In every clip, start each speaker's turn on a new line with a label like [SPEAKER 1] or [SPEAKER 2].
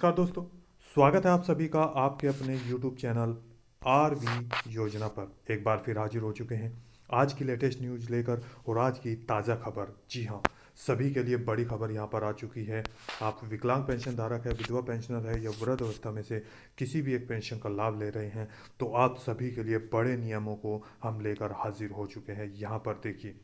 [SPEAKER 1] नमस्कार दोस्तों। स्वागत है आप सभी का आपके अपने YouTube चैनल आरवी योजना पर। एक बार फिर हाजिर हो चुके हैं आज की लेटेस्ट न्यूज़ लेकर और आज की ताज़ा खबर। जी हाँ, सभी के लिए बड़ी खबर यहाँ पर आ चुकी है। आप विकलांग पेंशन धारक है, विधवा पेंशनर है या वृद्ध अवस्था में से किसी भी एक पेंशन का लाभ ले रहे हैं तो आप सभी के लिए बड़े नियमों को हम लेकर हाजिर हो चुके हैं। यहाँ पर देखिए,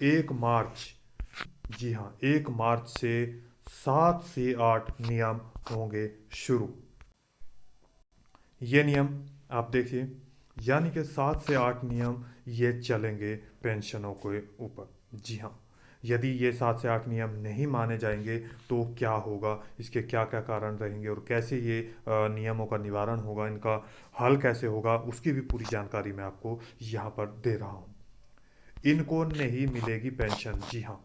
[SPEAKER 1] 1 मार्च, जी हाँ, 1 मार्च से 7 से 8 नियम होंगे शुरू। ये नियम आप देखिए, यानी कि 7 से 8 नियम ये चलेंगे पेंशनों के ऊपर। जी हाँ, यदि ये 7 से 8 नियम नहीं माने जाएंगे तो क्या होगा, इसके क्या क्या कारण रहेंगे और कैसे ये नियमों का निवारण होगा, इनका हल कैसे होगा, उसकी भी पूरी जानकारी मैं आपको यहाँ पर दे रहा हूँ। इनको नहीं मिलेगी पेंशन। जी हाँ,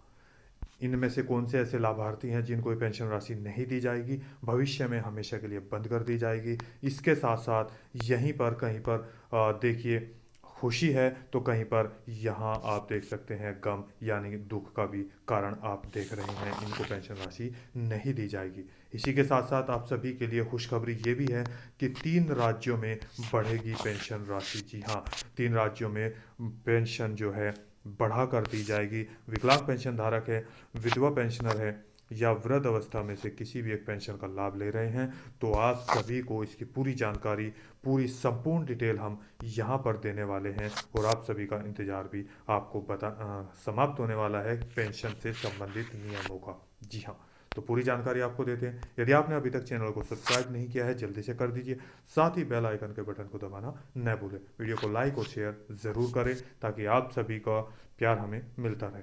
[SPEAKER 1] इनमें से कौन से ऐसे लाभार्थी हैं जिनको ये पेंशन राशि नहीं दी जाएगी, भविष्य में हमेशा के लिए बंद कर दी जाएगी। इसके साथ साथ यहीं पर कहीं पर देखिए, खुशी है तो कहीं पर यहाँ आप देख सकते हैं गम यानी दुख का भी कारण आप देख रहे हैं। इनको पेंशन राशि नहीं दी जाएगी। इसी के साथ साथ आप सभी के लिए खुशखबरी ये भी है कि 3 राज्यों में बढ़ेगी पेंशन राशि। जी हाँ, 3 राज्यों में पेंशन जो है बढ़ा कर दी जाएगी। विकलांग पेंशन धारक है, विधवा पेंशनर है या वृद्ध अवस्था में से किसी भी एक पेंशन का लाभ ले रहे हैं तो आप सभी को इसकी पूरी जानकारी, पूरी संपूर्ण डिटेल हम यहाँ पर देने वाले हैं और आप सभी का इंतज़ार भी आपको समाप्त होने वाला है पेंशन से संबंधित नियमों का। जी हाँ, तो पूरी जानकारी आपको देते हैं। यदि आपने अभी तक चैनल को सब्सक्राइब नहीं किया है जल्दी से कर दीजिए, साथ ही बेल आइकन के बटन को दबाना न भूलें। वीडियो को लाइक और शेयर ज़रूर करें ताकि आप सभी का प्यार हमें मिलता रहे।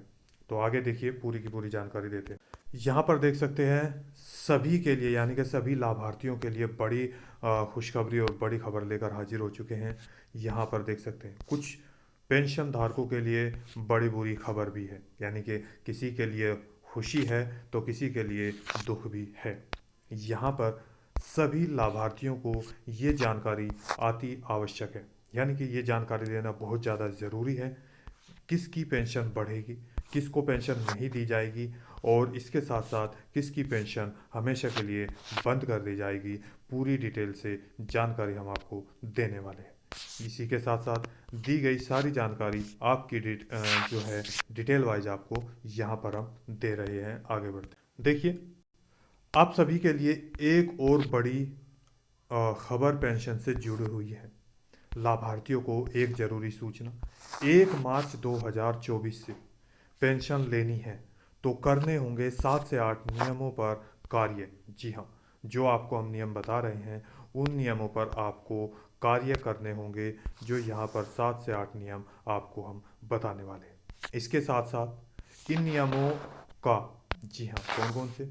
[SPEAKER 1] तो आगे देखिए, पूरी की पूरी जानकारी देते हैं। यहाँ पर देख सकते हैं सभी के लिए यानी कि सभी लाभार्थियों के लिए बड़ी खुशखबरी और बड़ी खबर लेकर हाजिर हो चुके हैं। यहाँ पर देख सकते हैं कुछ पेंशन धारकों के लिए बड़ी बुरी खबर भी है, यानी कि किसी के लिए खुशी है तो किसी के लिए दुख भी है। यहाँ पर सभी लाभार्थियों को ये जानकारी आती आवश्यक है, यानी कि ये जानकारी देना बहुत ज़्यादा ज़रूरी है। किसकी पेंशन बढ़ेगी, किसको पेंशन नहीं दी जाएगी और इसके साथ साथ किसकी पेंशन हमेशा के लिए बंद कर दी जाएगी, पूरी डिटेल से जानकारी हम आपको देने वाले हैं। इसी के साथ साथ दी गई सारी जानकारी आपकी जो है डिटेल वाइज आपको यहाँ पर हम दे रहे हैं। आगे बढ़ते देखिए, आप सभी के लिए एक और बड़ी खबर पेंशन से जुड़ी हुई है। लाभार्थियों को एक जरूरी सूचना, 1 मार्च 2024 से पेंशन लेनी है तो करने होंगे 7 से 8 नियमों पर कार्य। जी हाँ, जो आपको हम नियम बता रहे हैं उन नियमों पर आपको कार्य करने होंगे। जो यहाँ पर 7 से 8 नियम आपको हम बताने वाले हैं। इसके साथ साथ इन नियमों का, जी हाँ, कौन कौन से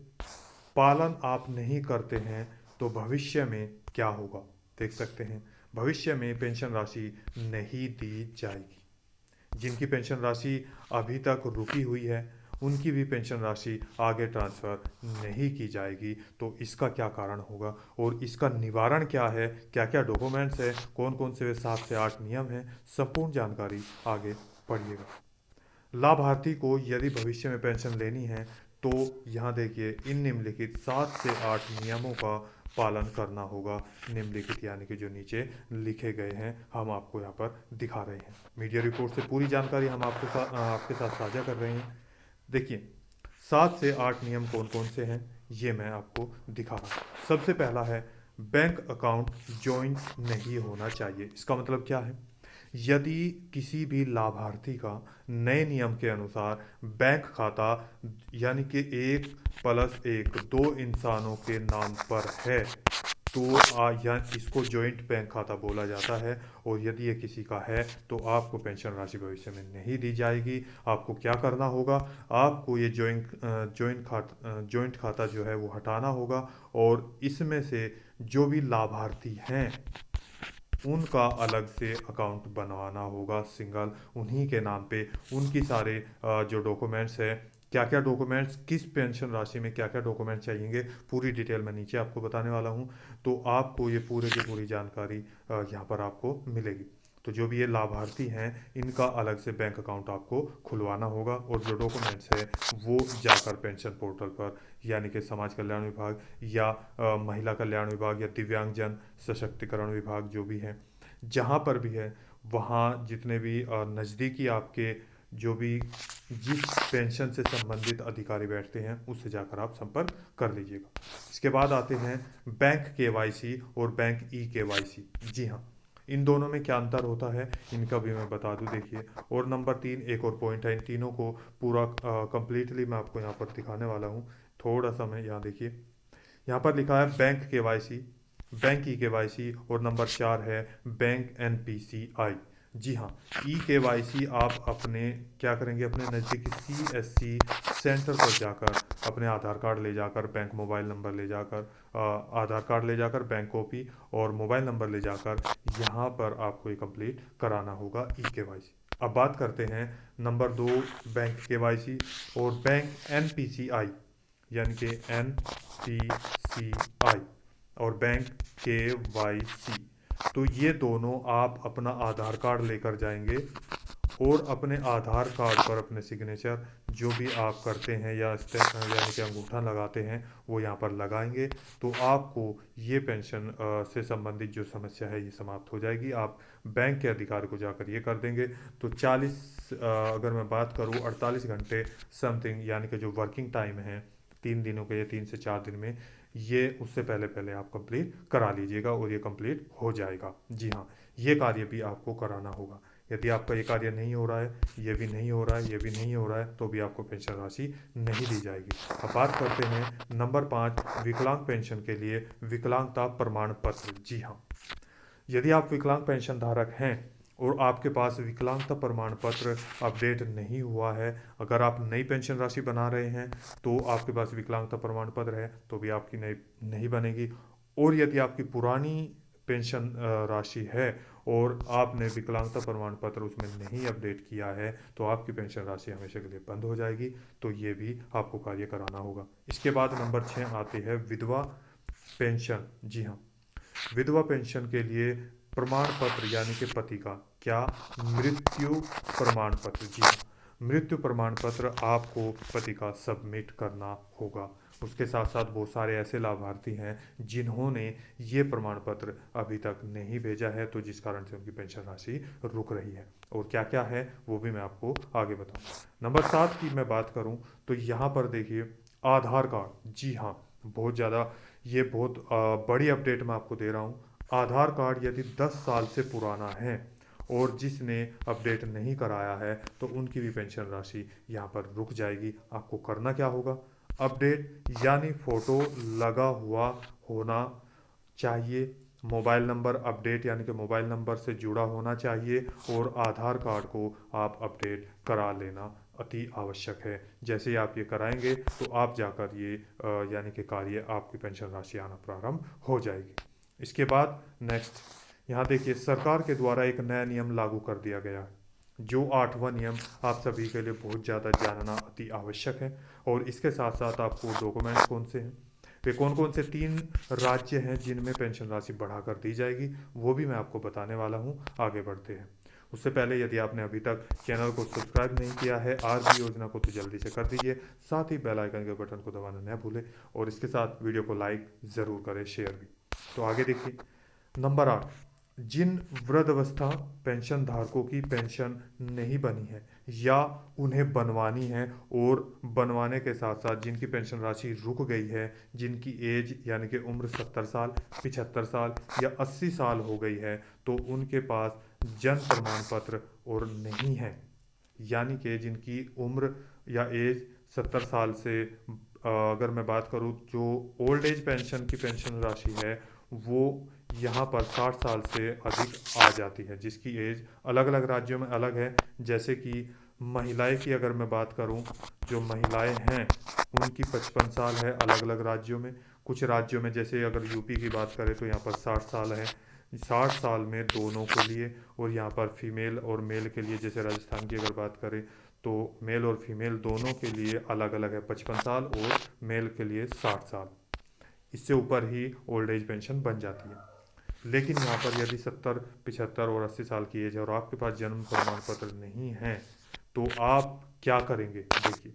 [SPEAKER 1] पालन आप नहीं करते हैं तो भविष्य में क्या होगा, देख सकते हैं। भविष्य में पेंशन राशि नहीं दी जाएगी। जिनकी पेंशन राशि अभी तक रुकी हुई है उनकी भी पेंशन राशि आगे ट्रांसफ़र नहीं की जाएगी। तो इसका क्या कारण होगा और इसका निवारण क्या है, क्या क्या डॉक्यूमेंट्स है, कौन कौन से 7 से 8 नियम हैं, संपूर्ण जानकारी आगे पढ़िएगा। लाभार्थी को यदि भविष्य में पेंशन लेनी है तो यहाँ देखिए, इन निम्नलिखित 7 से 8 नियमों का पालन करना होगा। निम्नलिखित यानी कि जो नीचे लिखे गए हैं हम आपको यहाँ पर दिखा रहे हैं। मीडिया रिपोर्ट से पूरी जानकारी हम आपके साथ साझा कर रहे हैं। देखिए, 7 से 8 नियम कौन कौन से हैं ये मैं आपको दिखा रहा हूँ। सबसे पहला है, बैंक अकाउंट जॉइंट नहीं होना चाहिए। इसका मतलब क्या है, यदि किसी भी लाभार्थी का नए नियम के अनुसार बैंक खाता यानी कि 1+1 दो इंसानों के नाम पर है तो या इसको जॉइंट बैंक खाता बोला जाता है। और यदि ये किसी का है तो आपको पेंशन राशि भविष्य में नहीं दी जाएगी। आपको क्या करना होगा, आपको ये जॉइंट खाता जो है वो हटाना होगा और इसमें से जो भी लाभार्थी हैं उनका अलग से अकाउंट बनवाना होगा, सिंगल उन्हीं के नाम पे। उनकी सारे जो डॉक्यूमेंट्स है, क्या क्या डॉक्यूमेंट्स, किस पेंशन राशि में क्या क्या डॉक्यूमेंट चाहिएंगे, पूरी डिटेल मैं नीचे आपको बताने वाला हूँ। तो आपको ये पूरे की पूरी जानकारी यहाँ पर आपको मिलेगी। तो जो भी ये लाभार्थी हैं इनका अलग से बैंक अकाउंट आपको खुलवाना होगा, और जो डॉक्यूमेंट्स है वो जाकर पेंशन पोर्टल पर, यानी कि समाज कल्याण विभाग या महिला कल्याण विभाग या दिव्यांगजन सशक्तिकरण विभाग जो भी है, जहाँ पर भी है वहाँ जितने भी नज़दीकी आपके जो भी जिस पेंशन से संबंधित अधिकारी बैठते हैं उससे जाकर आप संपर्क कर लीजिएगा। इसके बाद आते हैं बैंक केवाईसी और बैंक ई केवाईसी। जी हाँ, इन दोनों में क्या अंतर होता है इनका भी मैं बता दूं, देखिए। और नंबर 3 एक और पॉइंट है, इन तीनों को पूरा कंप्लीटली मैं आपको यहाँ पर दिखाने वाला हूँ। थोड़ा सा मैं यहाँ देखिए, यहाँ पर लिखा है bank KYC, bank e KYC, और नंबर 4 है बैंक एनपीसीआई। जी हाँ, ई केवाईसी आप अपने क्या करेंगे, अपने नज़दीकी सीएससी सेंटर पर जाकर अपने आधार कार्ड ले जाकर, बैंक मोबाइल नंबर ले जाकर, आधार कार्ड ले जाकर, बैंक कॉपी और मोबाइल नंबर ले जाकर यहाँ पर आपको ये कंप्लीट कराना होगा ई केवाईसी। अब बात करते हैं नंबर 2 बैंक केवाईसी और बैंक एनपीसीआई, यानी कि NPCI और बैंक KYC। तो ये दोनों आप अपना आधार कार्ड लेकर जाएंगे और अपने आधार कार्ड पर अपने सिग्नेचर जो भी आप करते हैं या यानी कि अंगूठा लगाते हैं वो यहाँ पर लगाएंगे, तो आपको ये पेंशन से संबंधित जो समस्या है ये समाप्त हो जाएगी। आप बैंक के अधिकारी को जाकर ये कर देंगे तो 40 अगर मैं बात करूँ 48 घंटे समथिंग, यानी कि जो वर्किंग टाइम है 3 दिनों के, या 3 से 4 दिन में, ये उससे पहले पहले आप कंप्लीट करा लीजिएगा और ये कंप्लीट हो जाएगा। जी हाँ, ये कार्य भी आपको कराना होगा। यदि आपका ये कार्य नहीं हो रहा है, ये भी नहीं हो रहा है, ये भी नहीं हो रहा है, तो भी आपको पेंशन राशि नहीं दी जाएगी। अब बात करते हैं नंबर 5 विकलांग पेंशन के लिए विकलांगता प्रमाण पत्र। जी हाँ, यदि आप विकलांग पेंशन धारक हैं और आपके पास विकलांगता प्रमाण पत्र अपडेट नहीं हुआ है, अगर आप नई पेंशन राशि बना रहे हैं तो आपके पास विकलांगता प्रमाण पत्र है तो भी आपकी नई नहीं बनेगी। और यदि आपकी पुरानी पेंशन राशि है और आपने विकलांगता प्रमाण पत्र उसमें नहीं अपडेट किया है तो आपकी पेंशन राशि हमेशा के लिए बंद हो जाएगी, तो ये भी आपको कार्य कराना होगा। इसके बाद नंबर 6 आती है विधवा पेंशन। जी हाँ, विधवा पेंशन के लिए प्रमाण पत्र, यानी कि पति का क्या, मृत्यु प्रमाण पत्र। जी हाँ, मृत्यु प्रमाण पत्र आपको पति का सबमिट करना होगा। उसके साथ साथ बहुत सारे ऐसे लाभार्थी हैं जिन्होंने ये प्रमाण पत्र अभी तक नहीं भेजा है, तो जिस कारण से उनकी पेंशन राशि रुक रही है। और क्या क्या है वो भी मैं आपको आगे बताऊँ। नंबर 7 की मैं बात करूँ तो यहाँ पर देखिए आधार कार्ड। जी हाँ, बहुत ज़्यादा ये बहुत बड़ी अपडेट मैं आपको दे रहा हूँ। आधार कार्ड यदि 10 साल से पुराना है और जिसने अपडेट नहीं कराया है तो उनकी भी पेंशन राशि यहाँ पर रुक जाएगी। आपको करना क्या होगा, अपडेट यानी फ़ोटो लगा हुआ होना चाहिए, मोबाइल नंबर अपडेट यानी कि मोबाइल नंबर से जुड़ा होना चाहिए, और आधार कार्ड को आप अपडेट करा लेना अति आवश्यक है। जैसे ही आप ये कराएंगे तो आप जाकर ये यानी कि कार्य आपकी पेंशन राशि आना प्रारंभ हो जाएगी। इसके बाद नेक्स्ट यहाँ देखिए सरकार के द्वारा एक नया नियम लागू कर दिया गया है, जो 8वां नियम आप सभी के लिए बहुत ज़्यादा जानना अति आवश्यक है। और इसके साथ साथ आपको डॉक्यूमेंट्स कौन से हैं, वे कौन कौन से 3 राज्य हैं जिनमें पेंशन राशि बढ़ाकर दी जाएगी, वो भी मैं आपको बताने वाला हूँ। आगे बढ़ते हैं उससे पहले यदि आपने अभी तक चैनल को सब्सक्राइब नहीं किया है आरबी योजना को, तो जल्दी से कर दीजिए, साथ ही बेल आइकन के बटन को दबाना न भूलें, और इसके साथ वीडियो को लाइक ज़रूर करें, शेयर भी। तो आगे देखिए नंबर 8, जिन वृद्धावस्था पेंशन धारकों की पेंशन नहीं बनी है या उन्हें बनवानी है, और बनवाने के साथ साथ जिनकी पेंशन राशि रुक गई है, जिनकी एज यानी कि उम्र 70 साल, 75 साल या 80 साल हो गई है, तो उनके पास जन्म प्रमाण पत्र और नहीं है, यानी कि जिनकी उम्र या एज 70 साल से अगर मैं बात करूँ जो ओल्ड एज पेंशन की पेंशन राशि है वो यहाँ पर 60 साल से अधिक आ जाती है, जिसकी एज अलग अलग राज्यों में अलग है। जैसे कि महिलाएं की अगर मैं बात करूँ, जो महिलाएं हैं उनकी 55 साल है अलग अलग राज्यों में। कुछ राज्यों में जैसे अगर यूपी की बात करें तो यहाँ पर 60 साल है, 60 साल में दोनों के लिए। और यहाँ पर फीमेल और मेल के लिए जैसे राजस्थान की अगर बात करें तो मेल और फीमेल दोनों के लिए अलग अलग है 55 साल, और मेल के लिए 60 साल। इससे ऊपर ही ओल्ड एज पेंशन बन जाती है। लेकिन यहाँ पर यदि 70, 75 और 80 साल की एज है और आपके पास जन्म प्रमाण पत्र नहीं है तो आप क्या करेंगे? देखिए,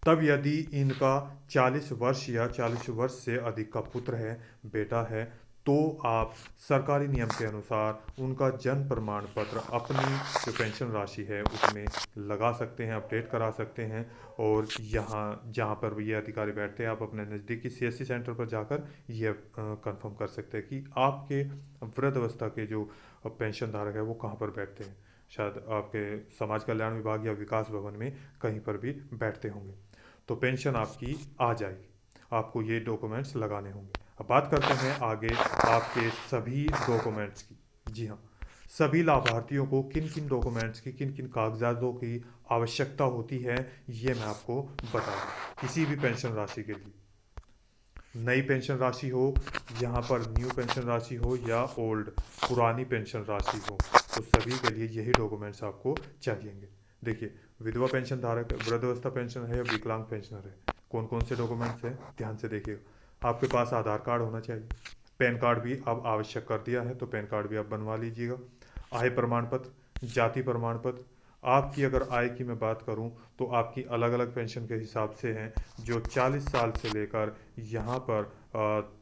[SPEAKER 1] तब यदि इनका 40 वर्ष या 40 वर्ष से अधिक का पुत्र है, बेटा है, तो आप सरकारी नियम के अनुसार उनका जन्म प्रमाण पत्र अपनी जो पेंशन राशि है उसमें लगा सकते हैं, अपडेट करा सकते हैं। और यहाँ जहाँ पर ये अधिकारी बैठते हैं, आप अपने नज़दीकी सीएससी सेंटर पर जाकर ये कंफर्म कर सकते हैं कि आपके वृद्धावस्था के जो पेंशन धारक है वो कहाँ पर बैठते हैं। शायद आपके समाज कल्याण विभाग या विकास भवन में कहीं पर भी बैठते होंगे, तो पेंशन आपकी आ जाएगी। आपको ये डॉक्यूमेंट्स लगाने होंगे। अब बात करते हैं आगे आपके सभी डॉक्यूमेंट्स की। जी हाँ, सभी लाभार्थियों को किन किन डॉक्यूमेंट्स की, किन किन कागजातों की आवश्यकता होती है, ये मैं आपको बता दूँ। किसी भी पेंशन राशि के लिए, नई पेंशन राशि हो, यहाँ पर न्यू पेंशन राशि हो या ओल्ड पुरानी पेंशन राशि हो, तो सभी के लिए यही डॉक्यूमेंट्स आपको चाहिएंगे। देखिए, विधवा पेंशन धारक है, वृद्धावस्था पेंशन है या विकलांग पेंशनर है, कौन कौन से डॉक्यूमेंट्स हैं ध्यान से देखिएगा। आपके पास आधार कार्ड होना चाहिए, पैन कार्ड भी अब आवश्यक कर दिया है तो पैन कार्ड भी आप बनवा लीजिएगा। आय प्रमाण पत्र, जाति प्रमाण पत्र। आपकी अगर आय की मैं बात करूं तो आपकी अलग अलग पेंशन के हिसाब से हैं, जो 40 साल से लेकर यहाँ पर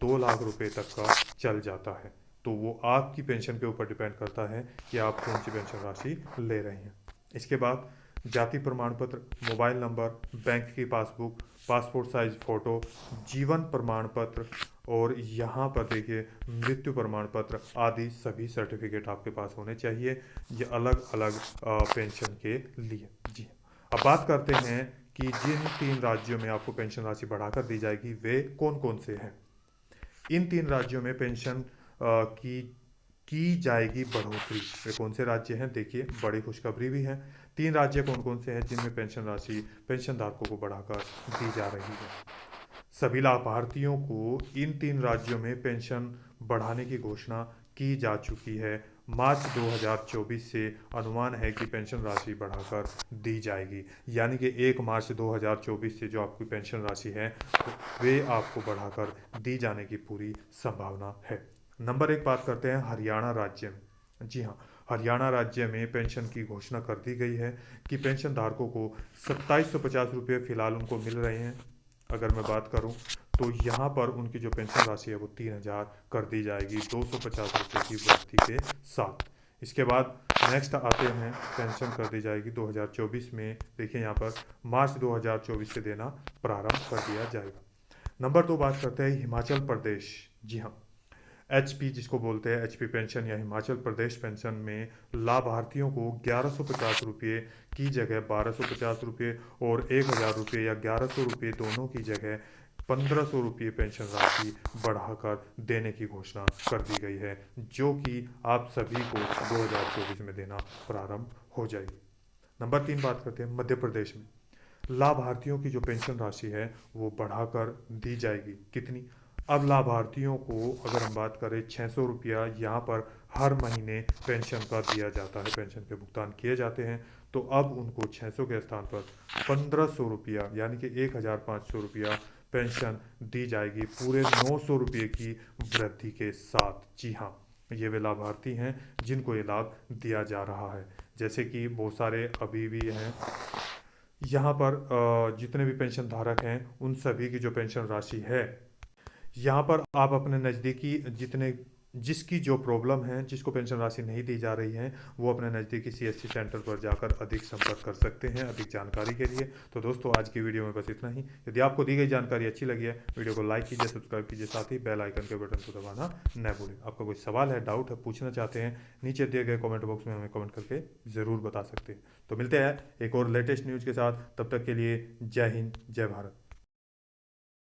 [SPEAKER 1] 2 लाख रुपए तक का चल जाता है। तो वो आपकी पेंशन के ऊपर डिपेंड करता है कि आप कौन सी पेंशन राशि ले रहे हैं। इसके बाद जाति प्रमाण पत्र, मोबाइल नंबर, बैंक की पासबुक, पासपोर्ट साइज फ़ोटो, जीवन प्रमाण पत्र और यहाँ पर देखिए मृत्यु प्रमाण पत्र आदि सभी सर्टिफिकेट आपके पास होने चाहिए, ये अलग अलग पेंशन के लिए। जी, अब बात करते हैं कि जिन 3 राज्यों में आपको पेंशन राशि बढ़ाकर दी जाएगी वे कौन कौन से हैं। इन 3 राज्यों में पेंशन की जाएगी बढ़ोतरी। वे कौन से राज्य हैं? देखिए, बड़ी खुशखबरी भी है। 3 राज्य कौन कौन से हैं जिनमें पेंशन राशि पेंशन धारकों को बढ़ाकर दी जा रही है? सभी लाभार्थियों को इन 3 राज्यों में पेंशन बढ़ाने की घोषणा की जा चुकी है। मार्च 2024 से अनुमान है कि पेंशन राशि बढ़ाकर दी जाएगी, यानी कि 1 मार्च 2024 से जो आपकी पेंशन राशि है वे आपको बढ़ाकर दी जाने की पूरी संभावना है। नंबर 1 बात करते हैं हरियाणा राज्य में। जी हाँ, हरियाणा राज्य में पेंशन की घोषणा कर दी गई है कि पेंशन धारकों को 2750 रुपये फिलहाल उनको मिल रहे हैं। अगर मैं बात करूं तो यहाँ पर उनकी जो पेंशन राशि है वो 3000 कर दी जाएगी 250 रुपये की वृद्धि के साथ। इसके बाद नेक्स्ट आते हैं, पेंशन कर दी जाएगी 2024 में। देखिए यहाँ पर मार्च 2024 से देना प्रारंभ कर दिया जाएगा। नंबर 2 बात करते हैं हिमाचल प्रदेश। जी हाँ, एचपी जिसको बोलते हैं एचपी पेंशन या हिमाचल प्रदेश पेंशन में लाभार्थियों को 1150 रुपये की जगह 1250 रुपये और 1000 रुपये या 1100 रुपये दोनों की जगह 1500 रुपये पेंशन राशि बढ़ाकर देने की घोषणा कर दी गई है, जो कि आप सभी को 2024 में देना प्रारंभ हो जाएगी। नंबर 3 बात करते हैं मध्य प्रदेश में। लाभार्थियों की जो पेंशन राशि है वो बढ़ाकर दी जाएगी। कितनी? अब लाभार्थियों को अगर हम बात करें 600 रुपया यहाँ पर हर महीने पेंशन का दिया जाता है, पेंशन के भुगतान किए जाते हैं, तो अब उनको 600 के स्थान पर 1500 रुपया यानी कि 1500 रुपया पेंशन दी जाएगी, पूरे 900 रुपये की वृद्धि के साथ। जी हाँ, ये वे लाभार्थी हैं जिनको ये लाभ दिया जा रहा है। जैसे कि बहुत सारे अभी भी हैं यहाँ पर, जितने भी पेंशन धारक हैं उन सभी की जो पेंशन राशि है, यहाँ पर आप अपने नज़दीकी जितने जिसकी जो प्रॉब्लम है, जिसको पेंशन राशि नहीं दी जा रही है, वो अपने नज़दीकी सीएससी सेंटर पर जाकर अधिक संपर्क कर सकते हैं अधिक जानकारी के लिए। तो दोस्तों, आज की वीडियो में बस इतना ही। यदि आपको दी गई जानकारी अच्छी लगी है, वीडियो को लाइक कीजिए, सब्सक्राइब कीजिए, साथ ही बेल आइकन के बटन को दबाना न भूलें। आपका कोई सवाल है, डाउट है, पूछना चाहते हैं, नीचे दिए गए कमेंट बॉक्स में हमें कमेंट करके ज़रूर बता सकते हैं। तो मिलते हैं एक और लेटेस्ट न्यूज़ के साथ, तब तक के लिए जय हिंद, जय भारत।